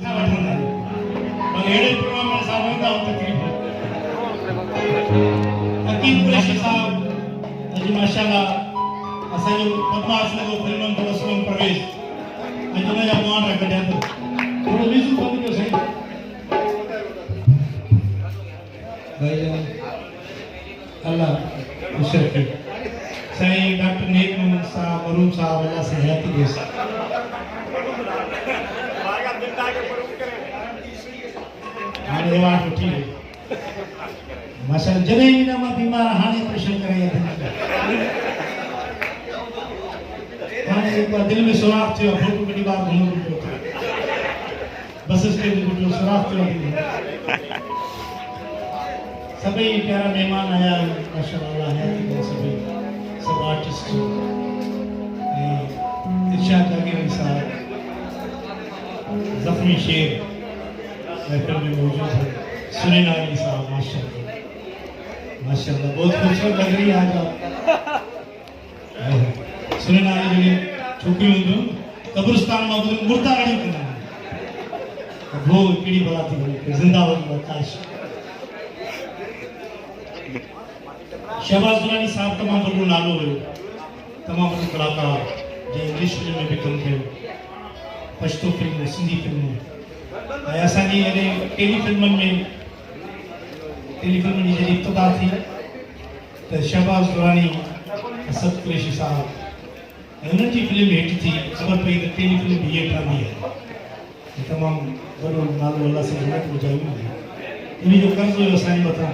अहिड़े प्रोग्राम में असां वेंदा आहियूं तकरीब हकीम कुरैशी साहब अॼु माशाल्लाह असांजो पद्मासन जो फिल्मनि जो असलम परवेज़ अॼु हुनजा मुआन कढिया अथव थोरो म्यूज़िक बंदि कयो साईं भाईजान अल्लाह ख़ुशि रखे साईं डॉक्टर नेक मोहम्मद साहब मरूम साहब अल्लाह से हयाती ॾेसि हाणे एवार्ड वठी वई माशाल्लाह जॾहिं बि न मां बीमार हाणे ऑपरेशन कराई हाणे हिकु बार दिलि में सुराख थियो फोटो कढी ॿार घुमंदो पियो बस स्टैंड ते ॿुधो सुराख थियो सभई प्यारा महिमान आया माशाल्लाह हयाती ॾेसि सभई सब आर्टिस्ट इरशाद जागीरनी साहब जख्मी शेर महफिल में मौजूद है सुनेनाली साहब माशाल्लाह माशाल्लाह बहुत खूबसूरत लग रही है आज आप सुनेनाली जी छोकरी हूंदियूं कब्रिस्तान में मुर्दा खड़ी कंदा वो पीढ़ी भला थी वञे जिंदाबाद काश शहबाज दुरानी साहब तमामु वॾो नालो हुयो तमामु वॾो कलाकार जंहिं इंग्लिश फिल्म में भी कमु कयो पछतो फिल्म सिंधी फिल्म ऐं असांजी अहिड़े टेलीफिल्मनि जी जॾहिं इब्तिदा थी त शहबाज दुरानी असद कुरैशी साहब ऐं उन्हनि जी फिल्म हिट थी ख़बर पई त टेलीफिल्म बि हीअ ठहंदी आहे तमामु वॾो नालो अलाह सां जन्नत विझायूं इन जो कर्ज़ हुयो असांजे मथां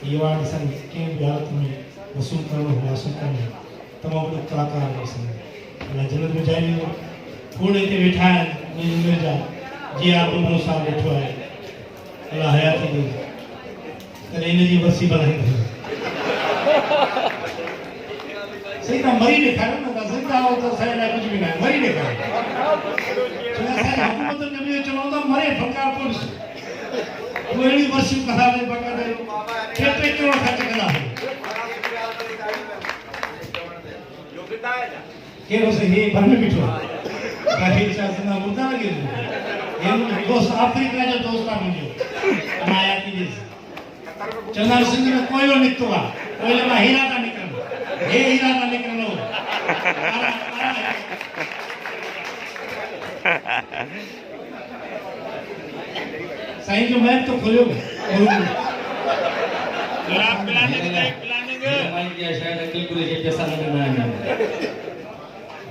ये वार्ड असां कंहिं बि हालत में वसूल करणो हो हासिल करणो तमामु वॾो कलाकार हो असांजो अलाह जन्नत विझाईंदो घोड़े ते वेठा आहिनि मुंहिंजी उमिरि जा जीअं आप उमिरि सां वेठो आहे अलाह हयाती ॾे तॾहिं इन जी वसी भलाईंदो सही तव्हां मरी ॾेखारियो न तव्हां ज़िंदा आहियो त असांजे लाइ कुझु बि न आहे मरी ॾेखारियो छो असांजी हुकूमत में बि चवंदा हूंदा मरे फनकार पोइ ॾिसो वो अहिड़ी वर्षियूं कंदा हुआ बक़ाइदा केतिरे करोड़ ख़र्च कंदा हुआ केरु से हे भर में बीठो बाक़ी छा जिंदा मुर्दा लॻे हे दोस्त अफ्रीका जो दोस्त आहे मुंहिंजो माया थी ॾिस चवंदा सिंध में कोयलो निकितो आहे कोयले मां हीरा था निकिरनि हे हीरा था निकिरनि साईं जो मैच तो खोलियो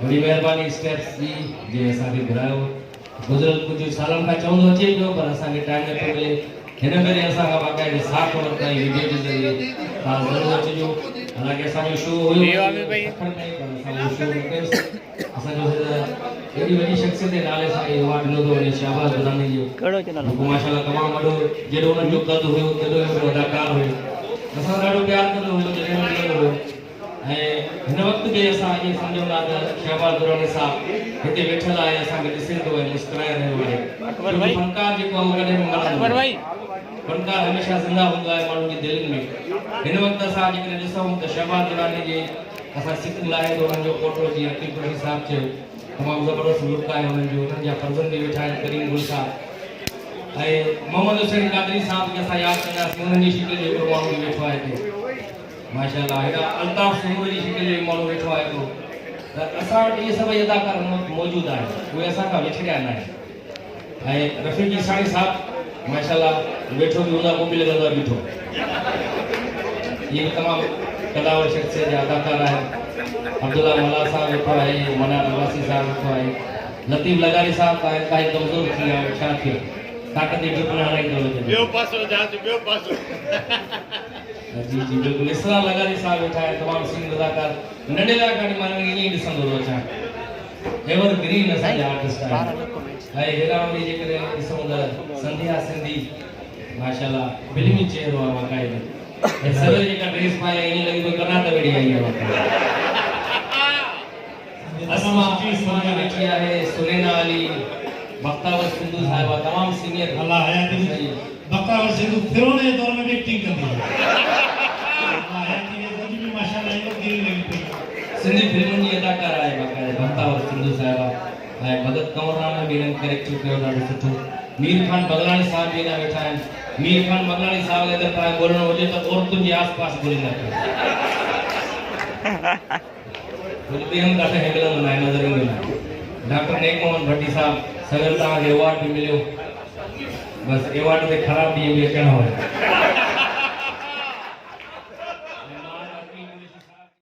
बड़ी मेहरबानी स्टेप्स जी जे असांखे घुरायो गुज़िरियल कुझु सालनि खां चवंदो अचे पियो पर असांखे टाइम नथो मिले हिन करे असां खां बाक़ाइदे साथ वरिता ऐं वीडियो जे ज़रिए तव्हां ज़रूरु अचिजो हालांकि असांजो शो हुयो असांजो एॾी वॾी शख़्सियत जे नाले सां इहो अवार्ड ॾिनो थो वञे शहबाज दुरानी जो जेको माशाल्लाह तमामु वॾो जहिड़ो उन्हनि जो कद हुयो केॾो वॾो अदाकार हुयो असां ॾाढो प्यारु कंदो हुयो जॾहिं मिलंदो हुयो ऐं हिन वक़्तु बि असां ईअं सम्झूं था त शहबाज दुरानी साहब हिते वेठल आहे असांखे ॾिसे थो ऐं मुस्कुराए रहियो आहे फनकार जेको आहे उहो कॾहिं बि मरंदो फनकार हमेशह ज़िंदा हूंदो आहे माण्हुनि जी दिलनि में हिन वक़्तु असां जेकॾहिं ॾिसूं त शहबाज दुरानी जे असां सिक लाहे थो हुननि जो फोटो जीअं हकीम कुरैशी साहब चयो तमामु ज़बरदस्त लुक आहे हुननि जो हुननि जा फर्ज़न बि वेठा आहिनि करीम गुल साहब ऐं मोहम्मद हुसैन कादरी साहब खे असां यादि कंदासीं हुननि जी शिकिल जो हिकिड़ो माण्हू बि वेठो आहे हिते माशाल्लाह हेॾा अल्ताफ़ सूर जी शिकिल जो माण्हू वेठो आहे हिकिड़ो त असां वटि इहे सभई अदाकार मौजूदु आहिनि उहे असां खां विछड़िया न आहिनि ऐं रफ़ीकी साईं साहब माशाल्लाह वेठो बि हूंदा पोइ बि लॻंदो आहे बीठो इहे बि तमामु कलावर शख़्सियत जा अदाकार आहिनि अब्दुल्ला मल्ला साहब वेठो आहे मनार अब्बासी साहब वेठो आहे लतीफ़ लगारी साहब काई कमज़ोर थी विया छा थियो ताक़त जी ड्रिप न हणाईंदो ॿियो पासो जाच ॿियो पासो जी जी बिल्कुलु इसरार लगारी साहब वेठा आहिनि तमामु सिंध अदाकार नंढे अदाकार मां ईअं ई ॾिसंदो थो अचां एवर ग्रीन असांजा आर्टिस्ट आहिनि ऐं हेॾा वरी जेकॾहिं ॾिसूं त संध्या सिंधी माशाल्लाह फिल्मी चेहरो आहे बाक़ाइदे ऐं सवेल जेका ड्रेस पाए ईअं लॻे थो कर्नाटक वेठी आई आहे असां वेठी आहे सुनेनाली बख्तावर सिंधु साहिबा तमामु सीनियर अल्लाह हयाती बख्तावर सिंधु फिरोन जे दौर में भी एक्टिंग कंदी है अल्लाह हयाती ने अॼु भी माशाल्लाह इहो दिल लॻी पई सिंधी फिल्मुनि जी अदाकार आहे बाक़ाइदा बख्तावर सिंधु साहिबा ऐं मदद कंवरराम में बि हिननि कैरेक्टर कयो ॾाढो सुठो। मीर खान बगलाणी साहब बि हेॾा वेठा आहिनि। मीर खान बगलाणी साहब खे अगरि तव्हां ॻोल्हणो हुजे त औरतुनि जे आसपास ॻोल्हींदा कयो। कुझु ॿियनि काथे हिकिड़ो न आहे नज़र ईंदो न। डॉक्टर नेक मोहन भट्टी साहब सगल तव्हांखे अवॉर्ड बि मिलियो। बस अवॉर्ड ते ख़राब ॾींहं बि अचणो हो।